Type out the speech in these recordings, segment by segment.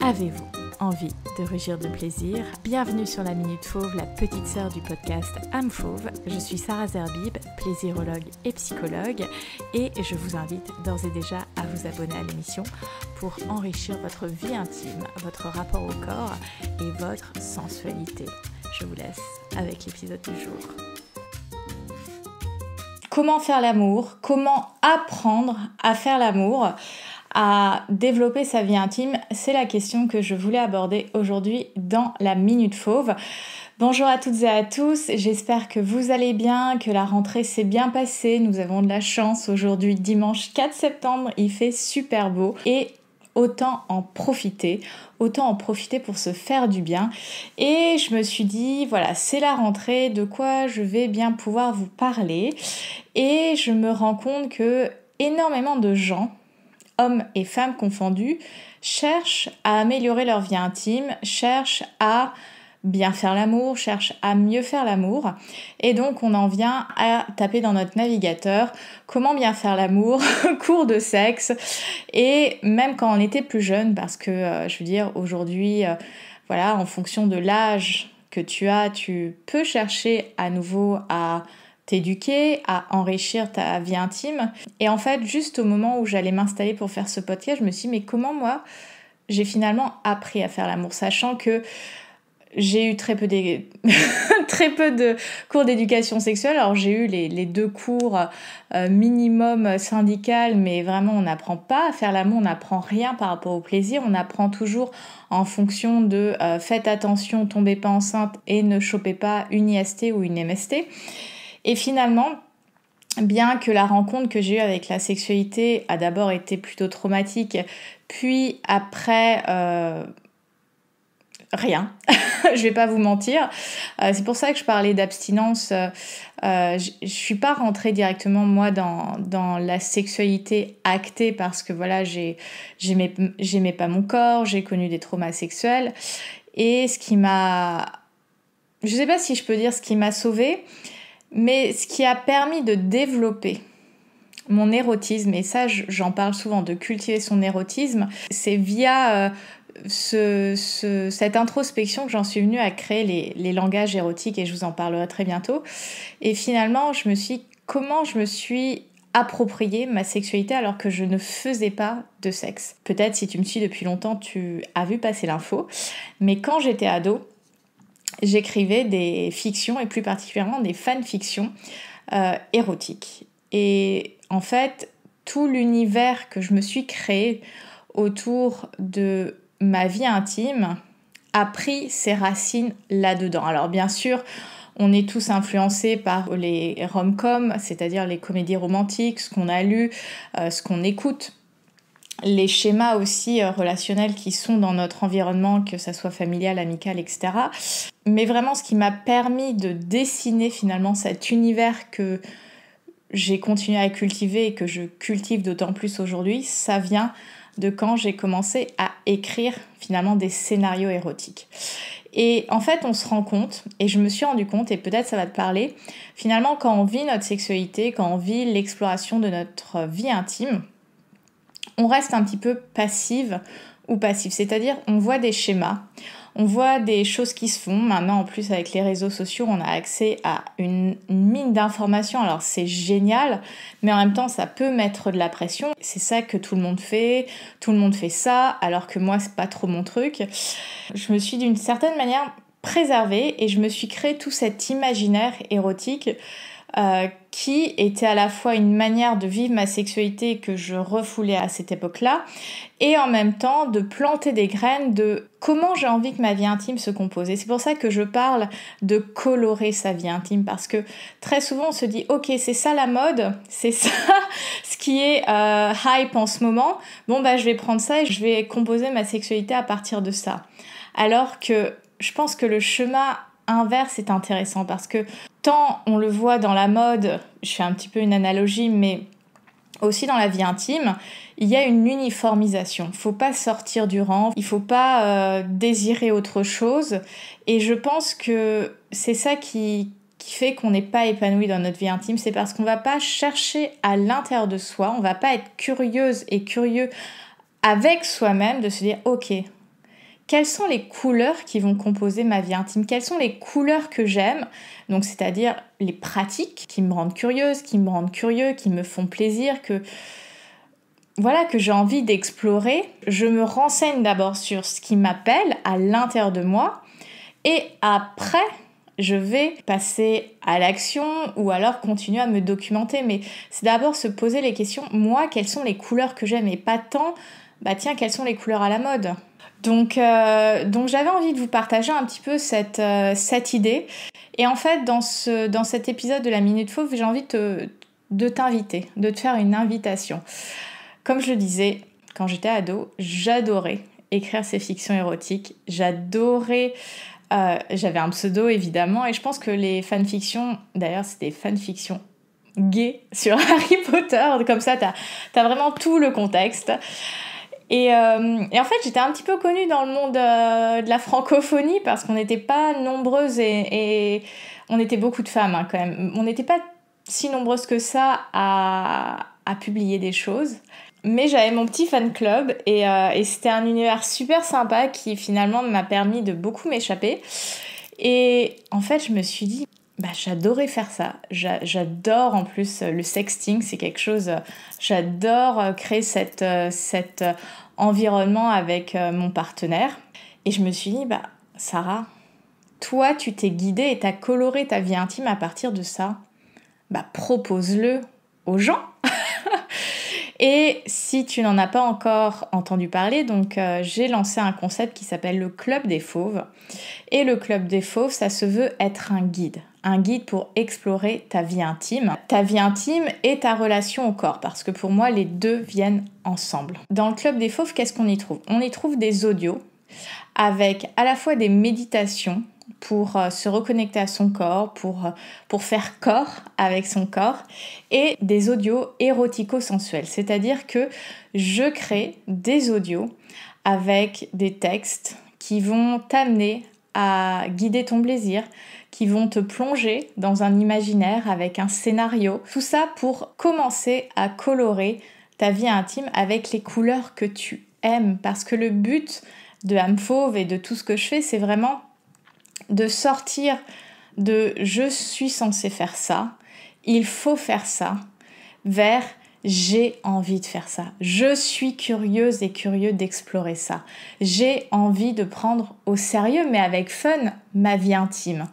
Avez-vous envie de rugir de plaisir? Bienvenue sur la Minute Fauve, la petite sœur du podcast Âme Fauve. Je suis Sarah Zerbib, plaisirologue et psychologue, et je vous invite d'ores et déjà à vous abonner à l'émission pour enrichir votre vie intime, votre rapport au corps et votre sensualité. Je vous laisse avec l'épisode du jour. Comment faire l'amour? Comment apprendre à faire l'amour? À développer sa vie intime, c'est la question que je voulais aborder aujourd'hui dans la Minute Fauve. Bonjour à toutes et à tous, j'espère que vous allez bien, que la rentrée s'est bien passée. Nous avons de la chance aujourd'hui, dimanche 4 septembre, il fait super beau et autant en profiter pour se faire du bien. Et je me suis dit, voilà, c'est la rentrée, de quoi je vais bien pouvoir vous parler. Et je me rends compte que énormément de gens, hommes et femmes confondus, cherchent à améliorer leur vie intime, cherchent à bien faire l'amour, cherchent à mieux faire l'amour. Et donc, on en vient à taper dans notre navigateur comment bien faire l'amour, cours de sexe. Et même quand on était plus jeune, parce que, je veux dire, aujourd'hui, voilà, en fonction de l'âge que tu as, tu peux chercher à nouveau à t'éduquer, à enrichir ta vie intime. Et en fait, juste au moment où j'allais m'installer pour faire ce podcast, je me suis dit, mais comment moi, j'ai finalement appris à faire l'amour, sachant que j'ai eu très peu de cours d'éducation sexuelle. Alors j'ai eu les 2 cours minimum syndical, mais vraiment on n'apprend pas à faire l'amour, on n'apprend rien par rapport au plaisir, on apprend toujours en fonction de faites attention, tombez pas enceinte et ne chopez pas une IST ou une MST. Et finalement, bien que la rencontre que j'ai eue avec la sexualité a d'abord été plutôt traumatique, puis après, rien, je vais pas vous mentir. C'est pour ça que je parlais d'abstinence. Je suis pas rentrée directement, moi, dans la sexualité actée parce que voilà, j'aimais pas mon corps, j'ai connu des traumas sexuels. Et ce qui m'a... Je sais pas si je peux dire ce qui m'a sauvée, mais ce qui a permis de développer mon érotisme, et ça j'en parle souvent, de cultiver son érotisme, c'est via cette introspection que j'en suis venue à créer les langages érotiques, et je vous en parlerai très bientôt. Et finalement, comment je me suis approprié ma sexualité alors que je ne faisais pas de sexe. Peut-être si tu me suis depuis longtemps, tu as vu passer l'info, mais quand j'étais ado, j'écrivais des fictions et plus particulièrement des fanfictions érotiques. Et en fait, tout l'univers que je me suis créé autour de ma vie intime a pris ses racines là-dedans. Alors bien sûr, on est tous influencés par les rom-coms, c'est-à-dire les comédies romantiques, ce qu'on a lu, ce qu'on écoute, les schémas aussi relationnels qui sont dans notre environnement, que ça soit familial, amical, etc. Mais vraiment, ce qui m'a permis de dessiner finalement cet univers que j'ai continué à cultiver et que je cultive d'autant plus aujourd'hui, ça vient de quand j'ai commencé à écrire finalement des scénarios érotiques. Et en fait, on se rend compte, et je me suis rendu compte, et peut-être ça va te parler, finalement, quand on vit notre sexualité, quand on vit l'exploration de notre vie intime, on reste un petit peu passive ou passif, c'est-à-dire on voit des schémas, on voit des choses qui se font. Maintenant, en plus, avec les réseaux sociaux, on a accès à une mine d'informations. Alors, c'est génial, mais en même temps, ça peut mettre de la pression. C'est ça que tout le monde fait ça, alors que moi, c'est pas trop mon truc. Je me suis d'une certaine manière préservée et je me suis créé tout cet imaginaire érotique qui était à la fois une manière de vivre ma sexualité que je refoulais à cette époque-là, et en même temps de planter des graines de comment j'ai envie que ma vie intime se compose. Et c'est pour ça que je parle de colorer sa vie intime, parce que très souvent on se dit ok, c'est ça la mode, c'est ça ce qui est hype en ce moment, bon bah je vais prendre ça et je vais composer ma sexualité à partir de ça. Alors que je pense que le chemin inverse est intéressant, parce que tant on le voit dans la mode, je fais un petit peu une analogie, mais aussi dans la vie intime, il y a une uniformisation. Il faut pas sortir du rang, il faut pas désirer autre chose. Et je pense que c'est ça qui fait qu'on n'est pas épanoui dans notre vie intime, c'est parce qu'on va pas chercher à l'intérieur de soi, on va pas être curieuse et curieux avec soi-même, de se dire ok, quelles sont les couleurs qui vont composer ma vie intime, quelles sont les couleurs que j'aime, donc c'est-à-dire les pratiques qui me rendent curieuse, qui me rendent curieux, qui me font plaisir, que j'ai envie d'explorer. Je me renseigne d'abord sur ce qui m'appelle à l'intérieur de moi et après je vais passer à l'action ou alors continuer à me documenter. Mais c'est d'abord se poser les questions, moi, quelles sont les couleurs que j'aime et pas tant, quelles sont les couleurs à la mode. Donc j'avais envie de vous partager un petit peu cette idée. Et en fait, dans cet épisode de la Minute Fauve, j'ai envie de t'inviter, de te faire une invitation. Comme je le disais, quand j'étais ado, j'adorais écrire ces fictions érotiques. J'adorais... j'avais un pseudo, évidemment, et je pense que les fanfictions... D'ailleurs, c'est des fanfictions gays sur Harry Potter. Comme ça, t'as vraiment tout le contexte. Et en fait, j'étais un petit peu connue dans le monde de la francophonie parce qu'on n'était pas nombreuses et on était beaucoup de femmes quand même. On n'était pas si nombreuses que ça à publier des choses. Mais j'avais mon petit fan club et c'était un univers super sympa qui finalement m'a permis de beaucoup m'échapper. Et en fait, je me suis dit, j'adorais faire ça. J'adore en plus le sexting, c'est quelque chose... J'adore créer cet environnement avec mon partenaire. Et je me suis dit, Sarah, toi, tu t'es guidée et t'as coloré ta vie intime à partir de ça. Propose-le aux gens. Et si tu n'en as pas encore entendu parler, donc j'ai lancé un concept qui s'appelle le Club des Fauves. Et le Club des Fauves, ça se veut être un guide pour explorer ta vie intime et ta relation au corps, parce que pour moi, les deux viennent ensemble. Dans le Club des Fauves, qu'est-ce qu'on y trouve ? On y trouve des audios avec à la fois des méditations pour se reconnecter à son corps, pour faire corps avec son corps, et des audios érotico-sensuels. C'est-à-dire que je crée des audios avec des textes qui vont t'amener à guider ton plaisir, qui vont te plonger dans un imaginaire avec un scénario. Tout ça pour commencer à colorer ta vie intime avec les couleurs que tu aimes. Parce que le but de Âme Fauve et de tout ce que je fais, c'est vraiment de sortir de « je suis censée faire ça », « il faut faire ça » vers « j'ai envie de faire ça ». Je suis curieuse et curieux d'explorer ça. J'ai envie de prendre au sérieux, mais avec fun, ma vie intime.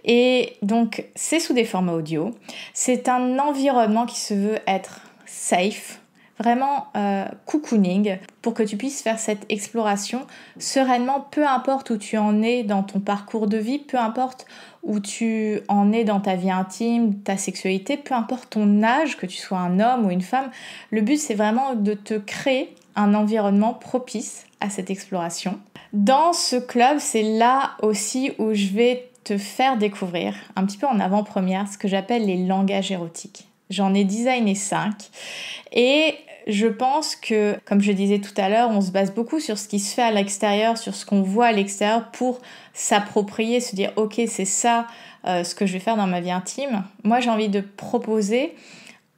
Et donc, c'est sous des formats audio. C'est un environnement qui se veut être safe, vraiment cocooning, pour que tu puisses faire cette exploration sereinement, peu importe où tu en es dans ton parcours de vie, peu importe où tu en es dans ta vie intime, ta sexualité, peu importe ton âge, que tu sois un homme ou une femme. Le but, c'est vraiment de te créer un environnement propice à cette exploration. Dans ce club, c'est là aussi où je vais te faire découvrir, un petit peu en avant-première, ce que j'appelle les langages érotiques. J'en ai designé 5 et je pense que, comme je disais tout à l'heure, on se base beaucoup sur ce qui se fait à l'extérieur, sur ce qu'on voit à l'extérieur pour s'approprier, se dire « ok, c'est ça ce que je vais faire dans ma vie intime ». Moi, j'ai envie de proposer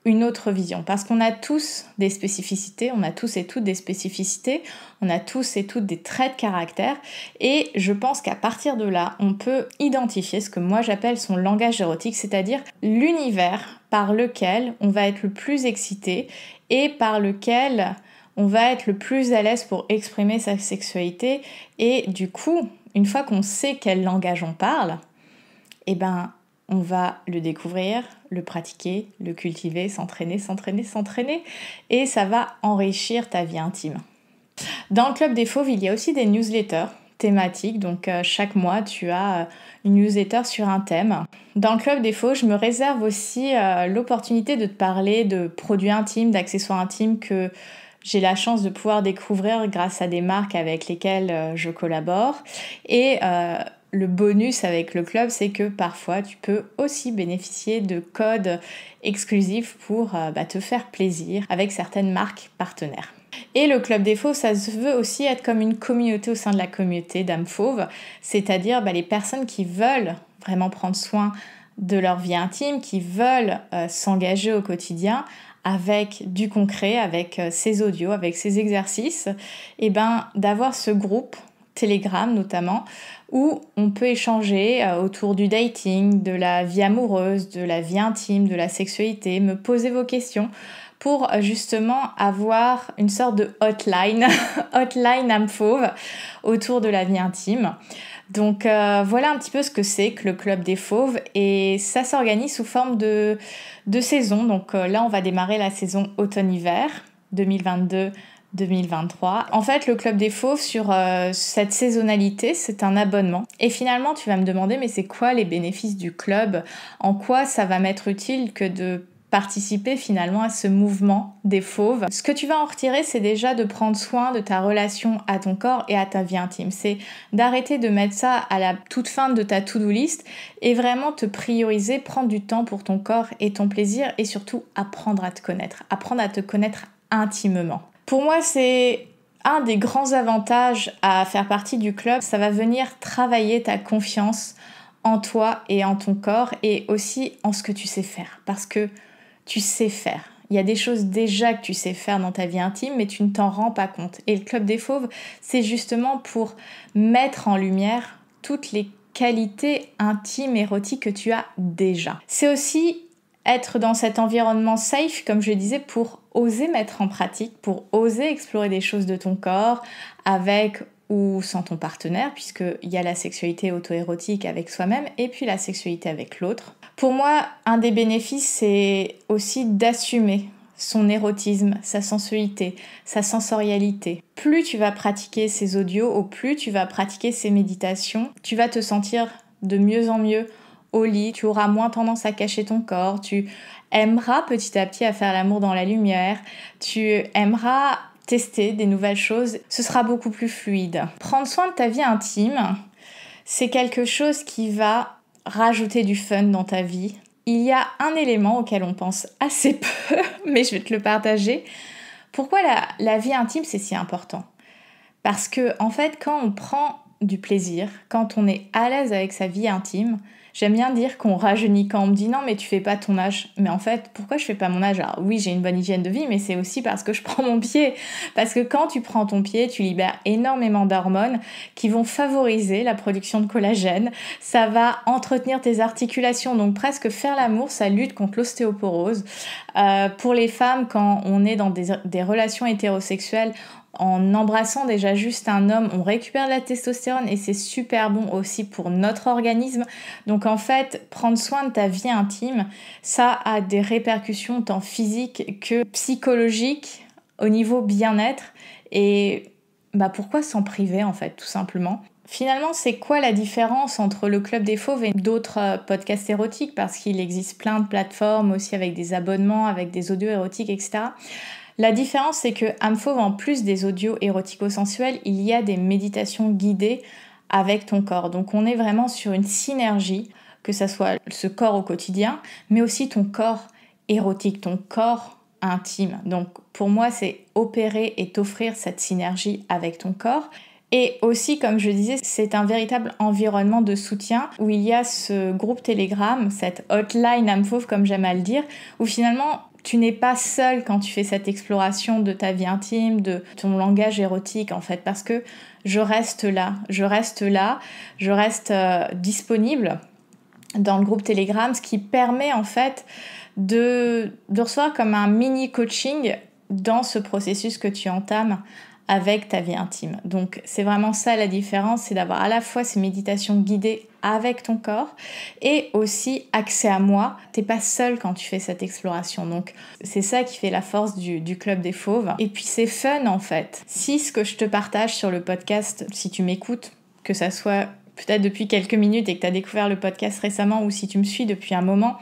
une autre vision parce qu'on a tous des spécificités, on a tous et toutes des spécificités, on a tous et toutes des traits de caractère et je pense qu'à partir de là, on peut identifier ce que moi j'appelle son langage érotique, c'est-à-dire l'univers par lequel on va être le plus excité et par lequel on va être le plus à l'aise pour exprimer sa sexualité. Et du coup, une fois qu'on sait quel langage on parle, on va le découvrir, le pratiquer, le cultiver, s'entraîner, et ça va enrichir ta vie intime. Dans le Club des Fauves, il y a aussi des newsletters thématiques, donc chaque mois tu as une newsletter sur un thème. Dans le Club des Fauves, je me réserve aussi l'opportunité de te parler de produits intimes, d'accessoires intimes que j'ai la chance de pouvoir découvrir grâce à des marques avec lesquelles je collabore. Et le bonus avec le club, c'est que parfois tu peux aussi bénéficier de codes exclusifs pour te faire plaisir avec certaines marques partenaires. Et le Club des Fauves, ça se veut aussi être comme une communauté au sein de la communauté d'âmes fauves, c'est-à-dire les personnes qui veulent vraiment prendre soin de leur vie intime, qui veulent s'engager au quotidien avec du concret, avec ces audios, avec ces exercices, et d'avoir ce groupe Telegram notamment, où on peut échanger autour du dating, de la vie amoureuse, de la vie intime, de la sexualité, me poser vos questions pour justement avoir une sorte de hotline, hotline âme fauve autour de la vie intime. Donc voilà un petit peu ce que c'est que le Club des Fauves, et ça s'organise sous forme de saison. Donc là on va démarrer la saison automne-hiver 2022-2023. En fait, le Club des Fauves, sur cette saisonnalité, c'est un abonnement. Et finalement, tu vas me demander, mais c'est quoi les bénéfices du club? En quoi ça va m'être utile que de participer finalement à ce mouvement des fauves? Ce que tu vas en retirer, c'est déjà de prendre soin de ta relation à ton corps et à ta vie intime. C'est d'arrêter de mettre ça à la toute fin de ta to-do list et vraiment te prioriser, prendre du temps pour ton corps et ton plaisir, et surtout apprendre à te connaître intimement. Pour moi, c'est un des grands avantages à faire partie du club. Ça va venir travailler ta confiance en toi et en ton corps, et aussi en ce que tu sais faire. Parce que tu sais faire. Il y a des choses déjà que tu sais faire dans ta vie intime, mais tu ne t'en rends pas compte. Et le Club des Fauves, c'est justement pour mettre en lumière toutes les qualités intimes, érotiques que tu as déjà. C'est aussi être dans cet environnement safe, comme je le disais, pour oser mettre en pratique, pour oser explorer des choses de ton corps avec ou sans ton partenaire, puisqu'il y a la sexualité auto-érotique avec soi-même et puis la sexualité avec l'autre. Pour moi, un des bénéfices, c'est aussi d'assumer son érotisme, sa sensualité, sa sensorialité. Plus tu vas pratiquer ces audios, au plus tu vas pratiquer ces méditations, tu vas te sentir de mieux en mieux au lit, tu auras moins tendance à cacher ton corps, tu aimeras petit à petit à faire l'amour dans la lumière, tu aimeras tester des nouvelles choses, ce sera beaucoup plus fluide. Prendre soin de ta vie intime, c'est quelque chose qui va rajouter du fun dans ta vie. Il y a un élément auquel on pense assez peu, mais je vais te le partager. Pourquoi la vie intime, c'est si important? Parce que, en fait, quand on prend du plaisir, quand on est à l'aise avec sa vie intime, j'aime bien dire qu'on rajeunit. Quand on me dit non mais tu fais pas ton âge, mais en fait pourquoi je fais pas mon âge? Alors oui, j'ai une bonne hygiène de vie, mais c'est aussi parce que je prends mon pied, parce que quand tu prends ton pied, tu libères énormément d'hormones qui vont favoriser la production de collagène, ça va entretenir tes articulations, donc presque faire l'amour, ça lutte contre l'ostéoporose. Pour les femmes, quand on est dans des relations hétérosexuelles, en embrassant déjà juste un homme, on récupère de la testostérone, et c'est super bon aussi pour notre organisme. Donc en fait, prendre soin de ta vie intime, ça a des répercussions tant physiques que psychologiques au niveau bien-être. Et pourquoi s'en priver en fait, tout simplement? Finalement, c'est quoi la différence entre le Club des Fauves et d'autres podcasts érotiques? Parce qu'il existe plein de plateformes aussi avec des abonnements, avec des audios érotiques, etc. La différence, c'est que âme fauve, en plus des audios érotico-sensuels, il y a des méditations guidées avec ton corps. Donc on est vraiment sur une synergie, que ça soit ce corps au quotidien, mais aussi ton corps érotique, ton corps intime. Donc pour moi, c'est opérer et t'offrir cette synergie avec ton corps. Et aussi, comme je disais, c'est un véritable environnement de soutien où il y a ce groupe Telegram, cette hotline âme fauve, comme j'aime à le dire, où finalement tu n'es pas seul quand tu fais cette exploration de ta vie intime, de ton langage érotique en fait, parce que je reste disponible dans le groupe Telegram, ce qui permet en fait de recevoir comme un mini coaching dans ce processus que tu entames avec ta vie intime. Donc c'est vraiment ça la différence, c'est d'avoir à la fois ces méditations guidées avec ton corps et aussi accès à moi. T'es pas seul quand tu fais cette exploration. Donc c'est ça qui fait la force du Club des Fauves. Et puis c'est fun en fait. Si ce que je te partage sur le podcast, si tu m'écoutes, que ça soit peut-être depuis quelques minutes et que tu as découvert le podcast récemment, ou si tu me suis depuis un moment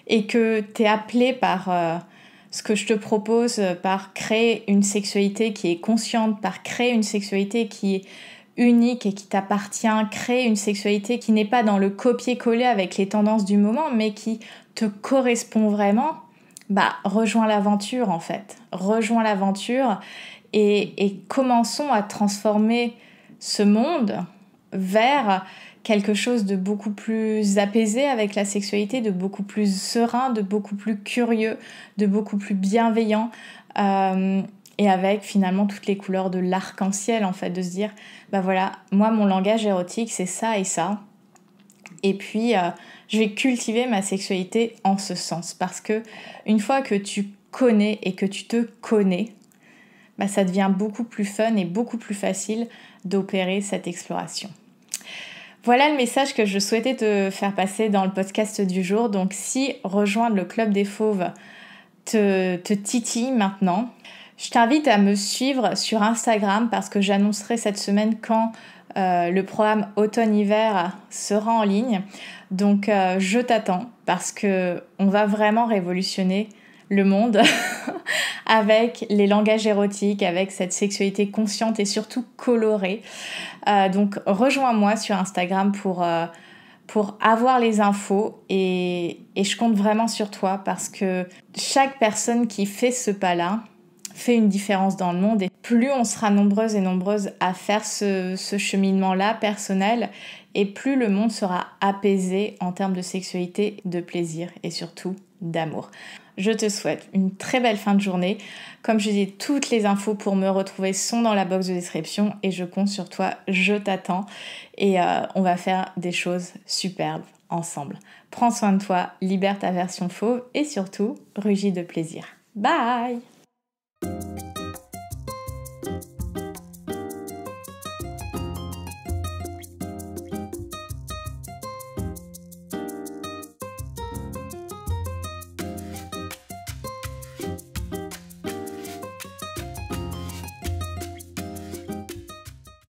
et que tu es appelé par ce que je te propose, par créer une sexualité qui est consciente, par créer une sexualité qui est unique et qui t'appartient, créer une sexualité qui n'est pas dans le copier-coller avec les tendances du moment, mais qui te correspond vraiment, rejoins l'aventure en fait. Rejoins l'aventure et commençons à transformer ce monde vers quelque chose de beaucoup plus apaisé avec la sexualité, de beaucoup plus serein, de beaucoup plus curieux, de beaucoup plus bienveillant. et avec finalement toutes les couleurs de l'arc-en-ciel, en fait, de se dire, bah voilà, moi mon langage érotique c'est ça et ça, et puis je vais cultiver ma sexualité en ce sens, parce que une fois que tu connais et que tu te connais, bah, ça devient beaucoup plus fun et beaucoup plus facile d'opérer cette exploration. Voilà le message que je souhaitais te faire passer dans le podcast du jour. Donc si rejoindre le Club des Fauves te titille maintenant, je t'invite à me suivre sur Instagram parce que j'annoncerai cette semaine quand le programme automne-hiver sera en ligne. Donc je t'attends parce qu'on va vraiment révolutionner le monde avec les langages érotiques, avec cette sexualité consciente et surtout colorée. Donc rejoins-moi sur Instagram pour avoir les infos et je compte vraiment sur toi parce que chaque personne qui fait ce pas-là fait une différence dans le monde et plus on sera nombreuses et nombreuses à faire ce cheminement-là personnel et plus le monde sera apaisé en termes de sexualité, de plaisir et surtout d'amour. Je te souhaite une très belle fin de journée. Comme je dis, toutes les infos pour me retrouver sont dans la box de description et je compte sur toi, je t'attends et on va faire des choses superbes ensemble. Prends soin de toi, libère ta version fauve et surtout, rugis de plaisir. Bye!